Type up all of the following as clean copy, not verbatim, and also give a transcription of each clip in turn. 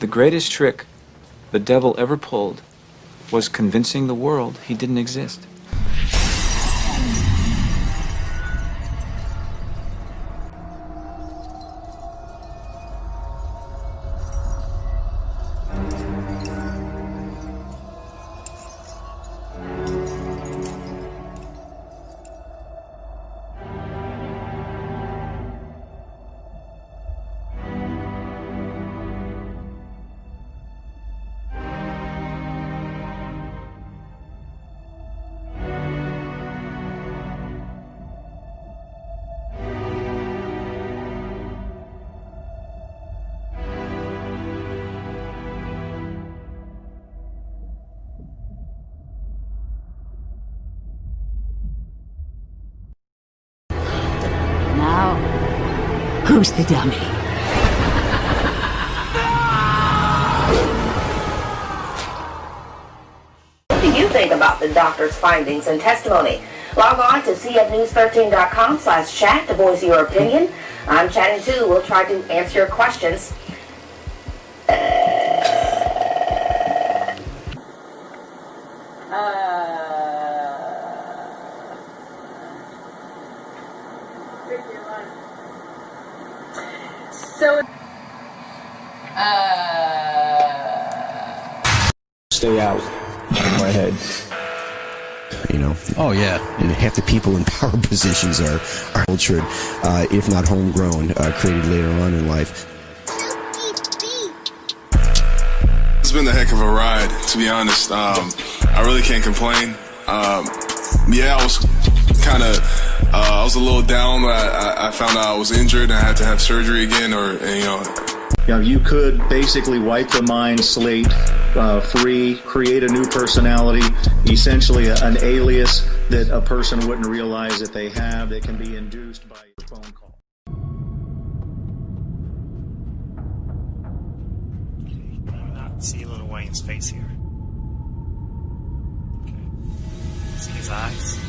The greatest trick the devil ever pulled was convincing the world he didn't exist. Who's the dummy? What do you think about the doctor's findings and testimony? Log on to cfnews13.com/chat to voice your opinion. I'm chatting too. We'll try to answer your questions. Stay out of my head. You know? Oh, yeah. And half the people in power positions are cultured, if not homegrown, created later on in life. It's been a heck of a ride, to be honest. I really can't complain. Yeah, I was kind of, I was a little down. I found out I was injured and I had to have surgery again, You could basically wipe the mind slate free, create a new personality, essentially an alias that a person wouldn't realize that they have, that can be induced by your phone call. Not see Lil Wayne's face here. Okay. See his eyes.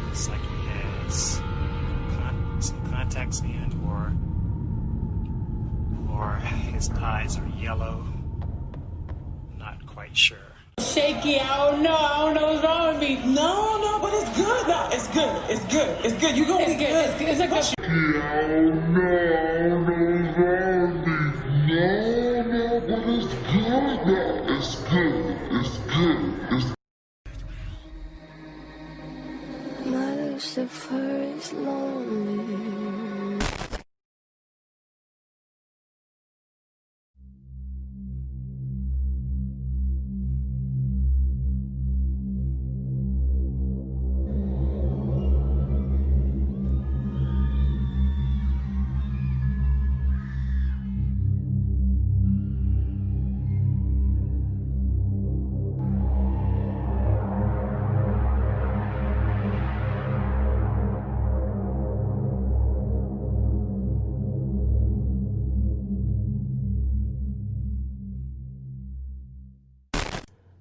Looks like he has some contacts in, or his eyes are yellow. Not quite sure. Shaky, I don't know what's wrong with me. No, but it's good. No, it's good. It's good. You gonna be good. It's like that. I don't know what's wrong with me. No, but it's good. No, it's good. My Lucifer is lonely.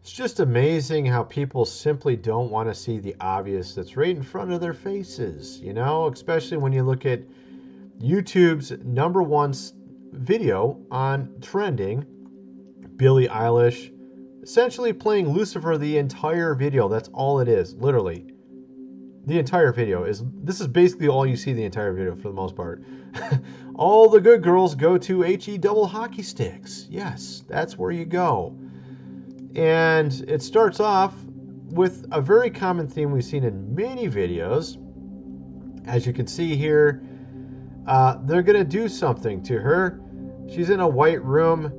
It's just amazing how people simply don't want to see the obvious that's right in front of their faces, you know, especially when you look at YouTube's #1 video on trending, Billie Eilish essentially playing Lucifer the entire video. That's all it is, literally. The entire video this is basically all you see the entire video for the most part. All the good girls go to HE double hockey sticks. Yes, that's where you go. And it starts off with a very common theme we've seen in many videos. As you can see here, they're going to do something to her. She's in a white room,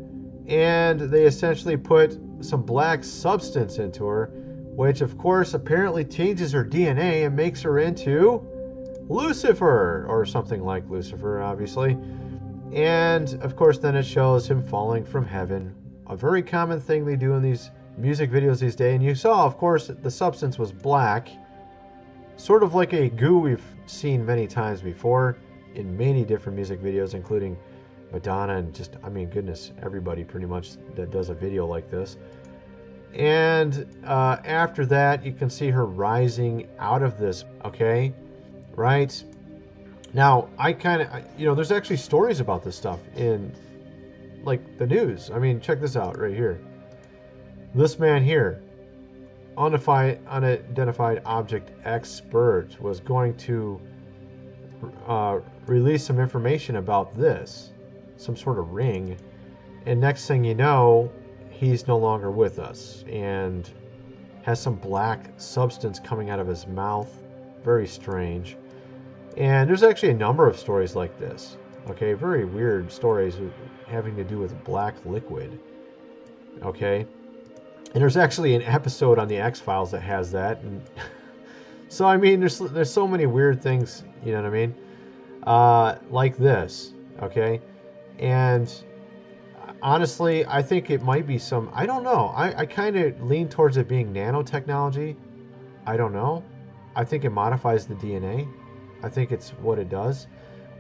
and they essentially put some black substance into her, which of course apparently changes her DNA and makes her into Lucifer, or something like Lucifer, obviously. And of course then it shows him falling from heaven. A very common thing they do in these music videos these days. And you saw, of course, the substance was black. Sort of like a goo we've seen many times before in many different music videos, including Madonna and just, I mean, goodness, everybody pretty much that does a video like this. And after that, you can see her rising out of this, okay? Right? Now, I kind of, you know, there's actually stories about this stuff in like the news. I mean, check this out right here. This man here, unidentified object expert, was going to release some information about this, some sort of ring, and next thing you know, he's no longer with us and has some black substance coming out of his mouth. Very strange. And there's actually a number of stories like this. Okay, very weird stories having to do with black liquid. Okay, and there's actually an episode on the X-Files that has that. And so I mean, there's so many weird things. You know what I mean? Like this. Okay, and honestly, I think it might be some. I don't know. I kind of lean towards it being nanotechnology. I don't know. I think it modifies the DNA. I think it's what it does.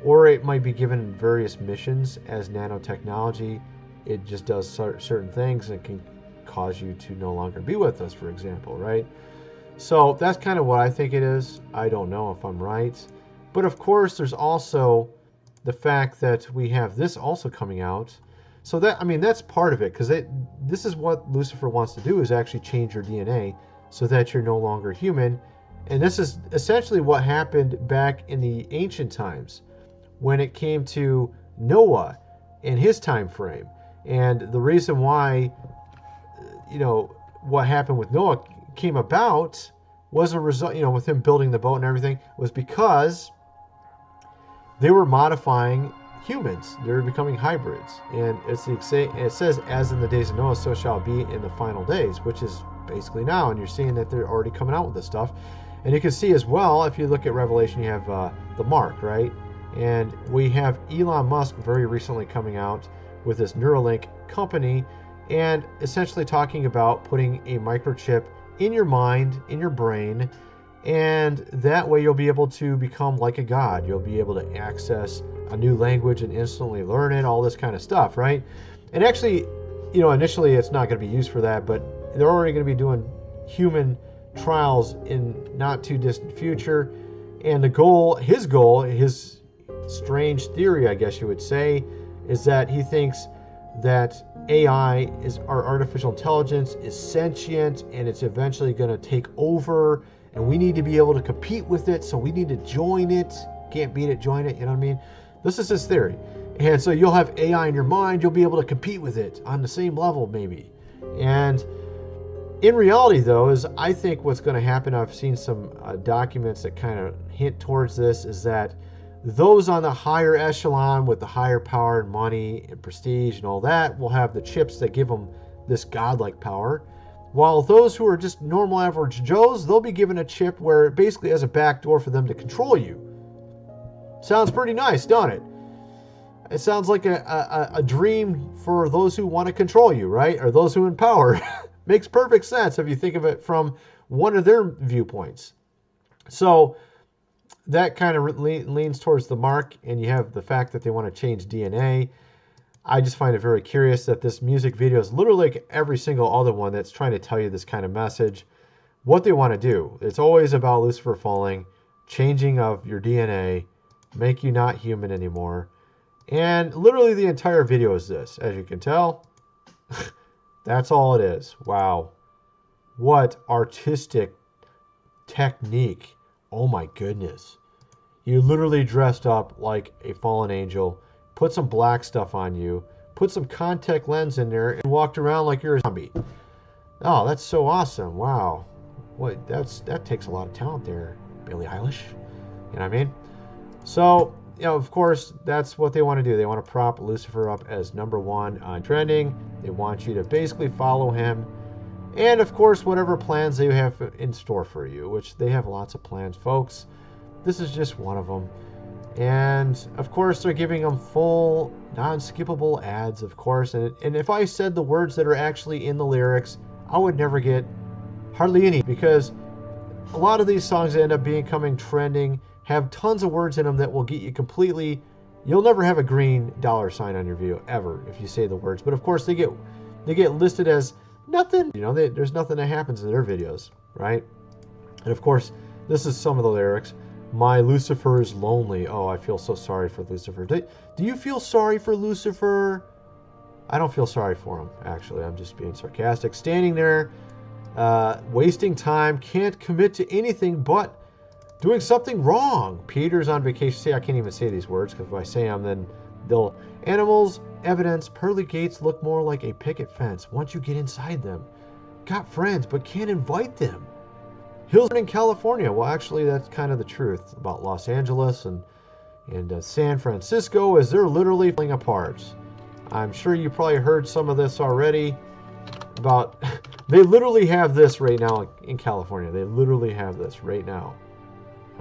Or it might be given various missions as nanotechnology. It just does certain things and can cause you to no longer be with us, for example, right? So that's kind of what I think it is. I don't know if I'm right. But of course, there's also the fact that we have this also coming out. So that, I mean, that's part of it, because this is what Lucifer wants to do, is actually change your DNA so that you're no longer human. And this is essentially what happened back in the ancient times when it came to Noah and his time frame. And the reason why, you know, what happened with Noah came about was a result, you know, with him building the boat and everything, was because they were modifying humans. They were becoming hybrids. And it says, as in the days of Noah, so shall it be in the final days, which is basically now. And you're seeing that they're already coming out with this stuff. And you can see as well, if you look at Revelation, you have the mark, right? And we have Elon Musk very recently coming out with this Neuralink company and essentially talking about putting a microchip in your mind, in your brain, and that way you'll be able to become like a god. You'll be able to access a new language and instantly learn it, all this kind of stuff, right? And actually, you know, initially it's not going to be used for that, but they're already going to be doing human trials in not too distant future. And his strange theory, I guess you would say, is that he thinks that AI our artificial intelligence is sentient and it's eventually going to take over, and we need to be able to compete with it, so we need to join it. Can't beat it, join it, you know what I mean? This is his theory. And so you'll have AI in your mind, you'll be able to compete with it on the same level maybe. And in reality, though, is I think what's going to happen, I've seen some documents that kind of hint towards this, is that those on the higher echelon with the higher power and money and prestige and all that will have the chips that give them this godlike power, while those who are just normal average Joes, they'll be given a chip where it basically has a back door for them to control you. Sounds pretty nice, don't it? It sounds like a dream for those who want to control you, right? Or those who in power. Makes perfect sense if you think of it from one of their viewpoints. So that kind of leans towards the mark, and you have the fact that they want to change DNA. I just find it very curious that this music video is literally like every single other one that's trying to tell you this kind of message. What they want to do, it's always about Lucifer falling, changing of your DNA, make you not human anymore. And literally the entire video is this, as you can tell. That's all it is. Wow. What artistic technique. Oh my goodness. You literally dressed up like a fallen angel, put some black stuff on you, put some contact lens in there, and walked around like you're a zombie. Oh, that's so awesome. Wow. What? That takes a lot of talent there, Billie Eilish. You know what I mean? So, you know, of course, that's what they want to do. They want to prop Lucifer up as #1 on trending. They want you to basically follow him. And, of course, whatever plans they have in store for you, which they have lots of plans, folks. This is just one of them. And, of course, they're giving them full, non-skippable ads, of course. And if I said the words that are actually in the lyrics, I would never get hardly any, because a lot of these songs that end up becoming trending have tons of words in them that will get you completely... You'll never have a green $sign on your video, ever, if you say the words. But, of course, they get listed as nothing. You know, there's nothing that happens in their videos, right? And, of course, this is some of the lyrics. My Lucifer is lonely. Oh, I feel so sorry for Lucifer. Do you feel sorry for Lucifer? I don't feel sorry for him, actually. I'm just being sarcastic. Standing there, wasting time, can't commit to anything but doing something wrong. Peter's on vacation. See, I can't even say these words because if I say them, then they'll... Animals, evidence, pearly gates look more like a picket fence once you get inside them. Got friends, but can't invite them. Hills in California. Well, actually, that's kind of the truth about Los Angeles and San Francisco, as they're literally falling apart. I'm sure you probably heard some of this already about... They literally have this right now in California. They literally have this right now.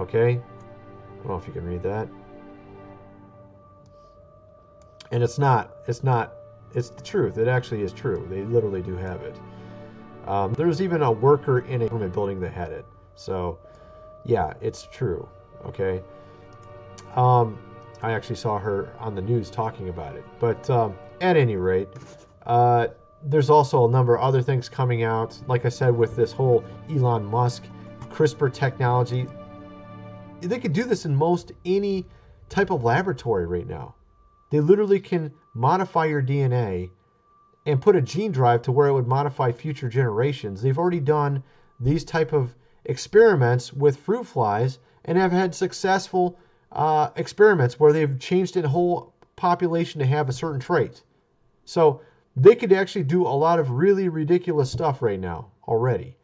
Okay? I don't know if you can read that. And it's the truth. It actually is true. They literally do have it. There's even a worker in a government building that had it. So, yeah, it's true. Okay? I actually saw her on the news talking about it. But at any rate, there's also a number of other things coming out. Like I said, with this whole Elon Musk CRISPR technology, they could do this in most any type of laboratory right now. They literally can modify your DNA and put a gene drive to where it would modify future generations. They've already done these type of experiments with fruit flies and have had successful experiments where they've changed a whole population to have a certain trait. So they could actually do a lot of really ridiculous stuff right now already.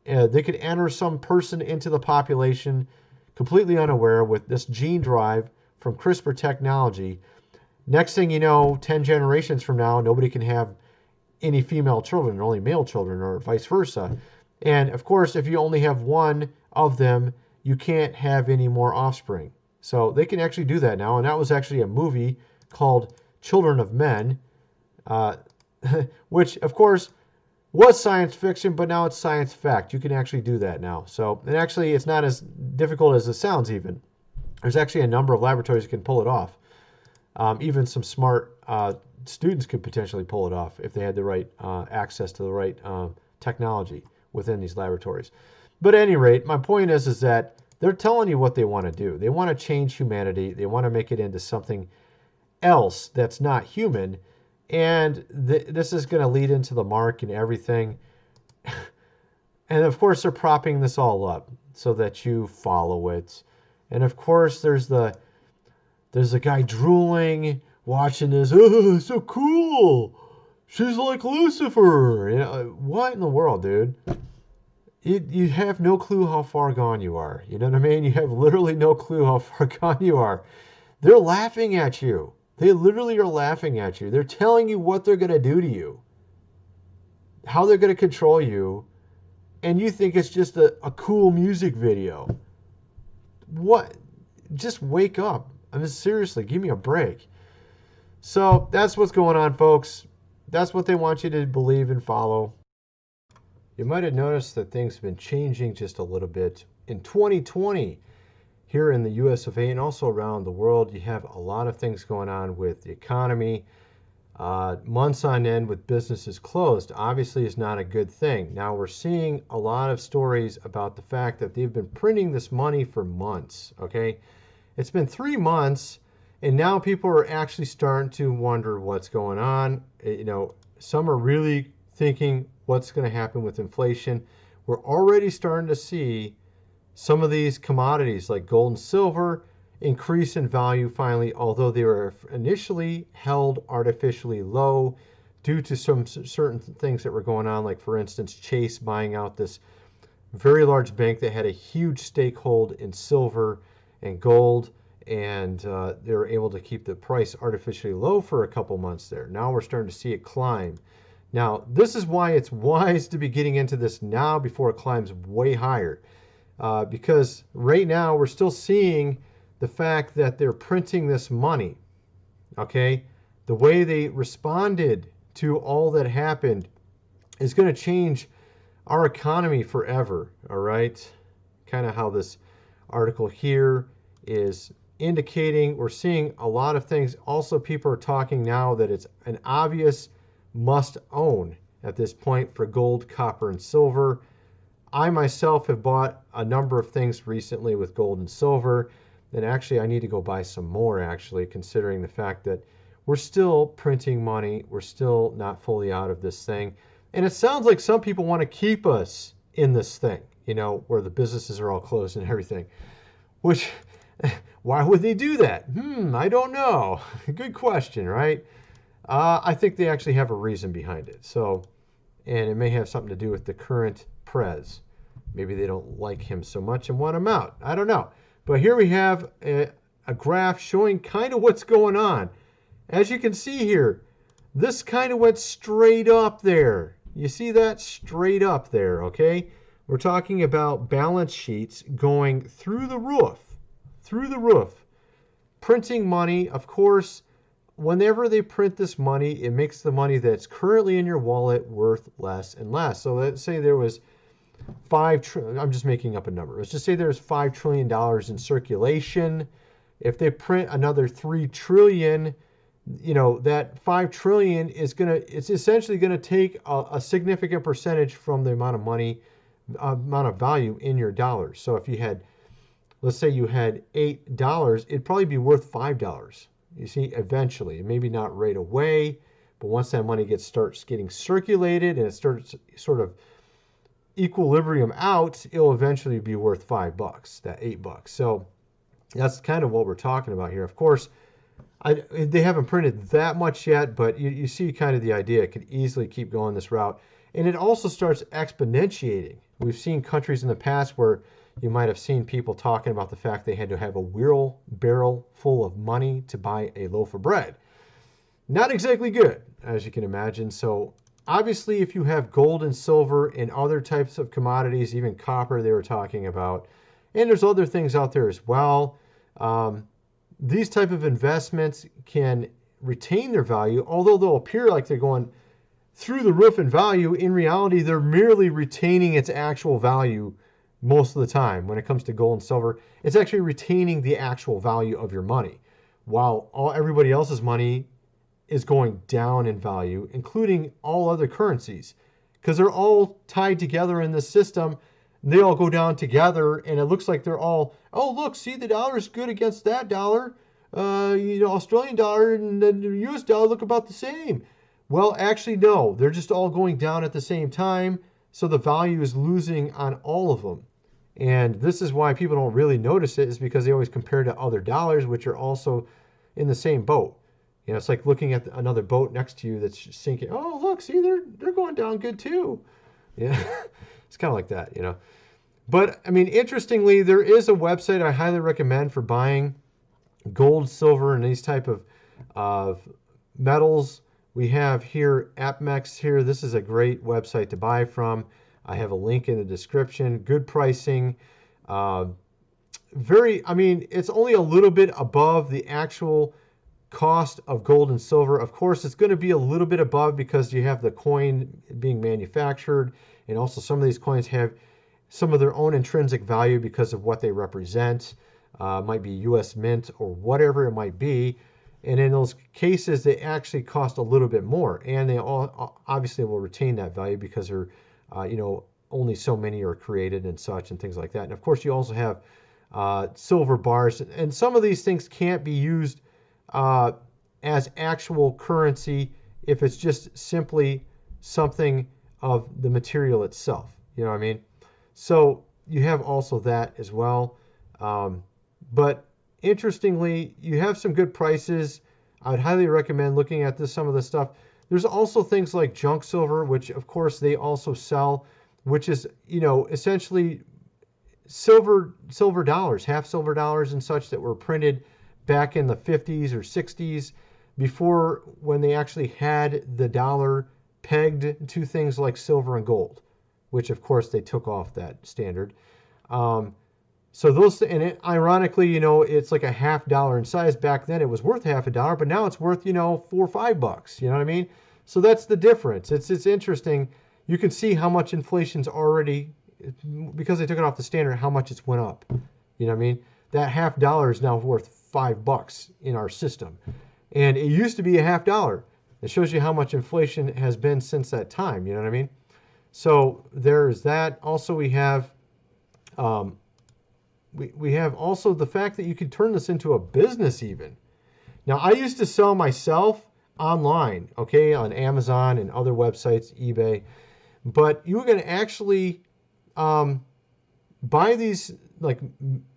They could enter some person into the population completely unaware with this gene drive from CRISPR technology. Next thing you know, 10 generations from now, nobody can have any female children, only male children, or vice versa. And of course, if you only have one of them, you can't have any more offspring. So they can actually do that now. And that was actually a movie called Children of Men, which of course was science fiction, but now it's science fact. You can actually do that now. So, and actually it's not as difficult as it sounds even. There's actually a number of laboratories that can pull it off. Even some smart students could potentially pull it off if they had the right access to the right technology within these laboratories. But at any rate, my point is that they're telling you what they want to do. They want to change humanity. They want to make it into something else that's not human. And this is going to lead into the mark and everything. And of course, they're propping this all up so that you follow it. And of course, there's the guy drooling, watching this. Oh, so cool. She's like Lucifer. You know, what in the world, dude? You have no clue how far gone you are. You know what I mean? You have literally no clue how far gone you are. They're laughing at you. They literally are laughing at you. They're telling you what they're going to do to you, how they're going to control you, and you think it's just a cool music video. What? Just wake up. I mean, seriously, give me a break. So that's what's going on, folks. That's what they want you to believe and follow. You might have noticed that things have been changing just a little bit. In 2020, here in the US of A and also around the world, you have a lot of things going on with the economy. Months on end with businesses closed obviously is not a good thing. Now we're seeing a lot of stories about the fact that they've been printing this money for months, okay? It's been 3 months, and now people are actually starting to wonder what's going on. You know, some are really thinking what's going to happen with inflation. We're already starting to see some of these commodities like gold and silver increase in value finally, although they were initially held artificially low due to some certain things that were going on, like for instance, Chase buying out this very large bank that had a huge stakehold in silver and gold, and they were able to keep the price artificially low for a couple months there. Now we're starting to see it climb. Now, this is why it's wise to be getting into this now before it climbs way higher. Because right now we're still seeing the fact that they're printing this money. Okay? The way they responded to all that happened is going to change our economy forever. All right? Kind of how this article here is indicating. We're seeing a lot of things. Also, people are talking now that it's an obvious must own at this point for gold, copper, and silver. I myself have bought a number of things recently with gold and silver, and actually I need to go buy some more, actually, considering the fact that we're still printing money. We're still not fully out of this thing. And it sounds like some people want to keep us in this thing, you know, where the businesses are all closed and everything. Which, why would they do that? I don't know. Good question, right? I think they actually have a reason behind it. So, and it may have something to do with the current prez. Maybe they don't like him so much and want him out. I don't know. But here we have a graph showing kind of what's going on. As you can see here, this kind of went straight up there. You see that? Straight up there, okay? We're talking about balance sheets going through the roof. Through the roof. Printing money, of course, whenever they print this money, it makes the money that's currently in your wallet worth less and less. So let's say there was I'm just making up a number. Let's just say there's $5 trillion in circulation. If they print another 3 trillion, you know, that 5 trillion is it's essentially gonna take a significant percentage from the amount of money, amount of value in your dollars. So if you had, let's say you had $8, it'd probably be worth $5. You see, eventually, maybe not right away, but once that money starts getting circulated and it starts sort of equilibrium out, it'll eventually be worth $5, that $8. So that's kind of what we're talking about here. Of course, they haven't printed that much yet, but you see kind of the idea. It could easily keep going this route. And it also starts exponentiating. We've seen countries in the past where you might have seen people talking about the fact they had to have a wheelbarrow full of money to buy a loaf of bread. Not exactly good, as you can imagine. So obviously, if you have gold and silver and other types of commodities, even copper they were talking about, and there's other things out there as well, these type of investments can retain their value, although they'll appear like they're going through the roof in value. In reality, they're merely retaining its actual value most of the time. When it comes to gold and silver, it's actually retaining the actual value of your money, while everybody else's money is going down in value, including all other currencies, because they're all tied together in this system. They all go down together, and it looks like they're all, oh, look, see, the dollar is good against that dollar. Australian dollar and the US dollar look about the same. Well, actually, no. They're just all going down at the same time, so the value is losing on all of them. And this is why people don't really notice it, is because they always compare to other dollars, which are also in the same boat. You know, it's like looking at another boat next to you that's sinking. Oh, look, see, they're going down good too. Yeah, it's kind of like that, you know. But, I mean, interestingly, there is a website I highly recommend for buying gold, silver, and these type of metals. We have here AppMex here. This is a great website to buy from. I have a link in the description. Good pricing. I mean, it's only a little bit above the actual cost of gold and silver. Of course, it's going to be a little bit above because you have the coin being manufactured, and also some of these coins have some of their own intrinsic value because of what they represent. Might be U.S. Mint or whatever it might be. And in those cases, they actually cost a little bit more, and they all obviously will retain that value because they're, only so many are created and such and things like that. And of course, you also have silver bars, and some of these things can't be used as actual currency if it's just simply something of the material itself. You know what I mean? So you have also that as well. But interestingly, you have some good prices. I would highly recommend looking at some of this stuff. There's also things like junk silver, which of course they also sell, which is, essentially silver dollars, half silver dollars and such that were printed back in the 50s or 60s, before, when they actually had the dollar pegged to things like silver and gold, which of course they took off that standard. So those, and ironically, it's like a $50 in size. Back then it was worth $50, but now it's worth, $4 or $5. You know what I mean? So that's the difference. It's interesting. You can see how much inflation's already, because they took it off the standard, how much it's went up. You know what I mean? That $50 is now worth $5 in our system. And it used to be a $50. It shows you how much inflation has been since that time. You know what I mean? So there's that. Also, we have, we have also the fact that you could turn this into a business even. Now, I used to sell myself online, okay, on Amazon and other websites, eBay. But you can actually buy these like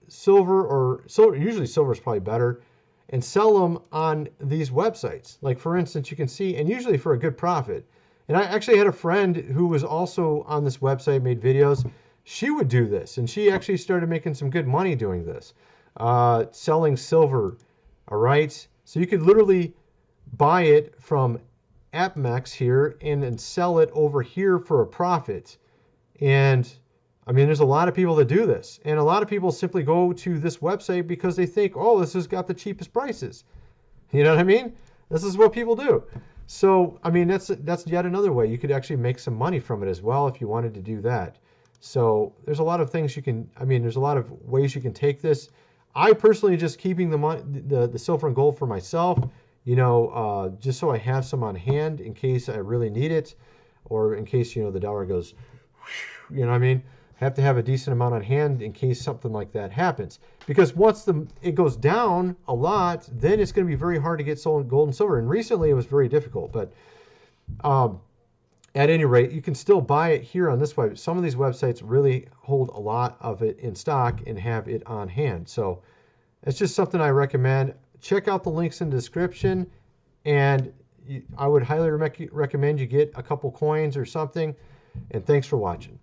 silver, usually silver is probably better, and sell them on these websites. Like, for instance, you can see, and usually for a good profit. And I actually had a friend who was also on this website, made videos. She would do this, and she actually started making some good money doing this, selling silver, all right? So you could literally buy it from AppMex here and then sell it over here for a profit. And I mean, there's a lot of people that do this, and a lot of people simply go to this website because they think, oh, this has got the cheapest prices. You know what I mean? This is what people do. So, I mean, that's yet another way. You could actually make some money from it as well if you wanted to do that. So there's a lot of things you can, I mean, there's a lot of ways you can take this. I personally just keeping the money, the silver and gold for myself, you know, just so I have some on hand in case I really need it, or in case, you know, the dollar goes, you know what I mean? Have to have a decent amount on hand in case something like that happens. Because once it goes down a lot, then it's going to be very hard to get sold gold and silver. And recently it was very difficult. But at any rate, you can still buy it here on this website. Some of these websites really hold a lot of it in stock and have it on hand. So it's just something I recommend. Check out the links in the description. And I would highly recommend you get a couple coins or something. And thanks for watching.